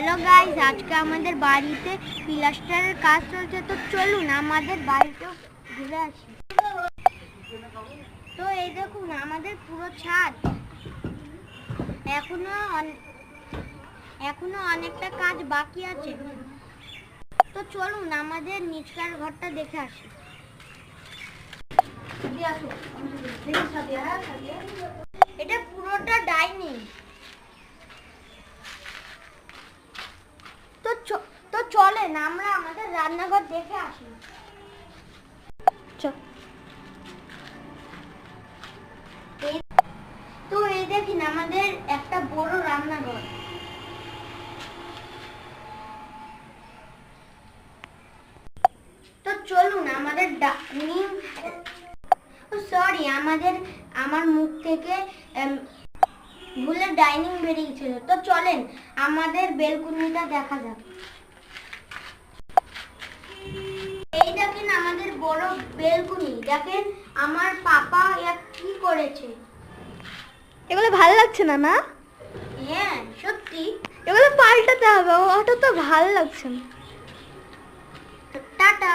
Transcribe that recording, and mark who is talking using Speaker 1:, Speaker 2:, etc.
Speaker 1: Hello guys, আজকে আমাদের বাড়িতে প্লাস্টারের কাজ চলছে, তো চলুন আমাদের বাড়িতেও ঘুরে আসি। তো এই দেখুন আমাদের পুরো ছাদ, এখনো অনেকটা কাজ বাকি আছে। তো চলুন আমাদের নিচকার ঘরটা দেখে আসি। এটা পুরোটা ডাইনিং। তো চলেন আমরা আমাদের রান্নাঘর দেখে আসি। তো এই দেখুন আমাদের একটা বড় রান্নাঘর। তো চলুন আমাদের আমার মুখ থেকে ভুলে ডাইনিং বেরিয়েছিল। তো চলেন আমাদের বেলকুনিটা দেখা যাক। এই দেখেন আমাদের বড় বেলকুনি। দেখেন আমার পাপা কি করেছে।
Speaker 2: এগুলো ভালো লাগছে না, না?
Speaker 1: হ্যাঁ সত্যি,
Speaker 2: এগুলো পাল্টাতে হবে, ওটা তো ভালো লাগছে না।
Speaker 1: টাটা।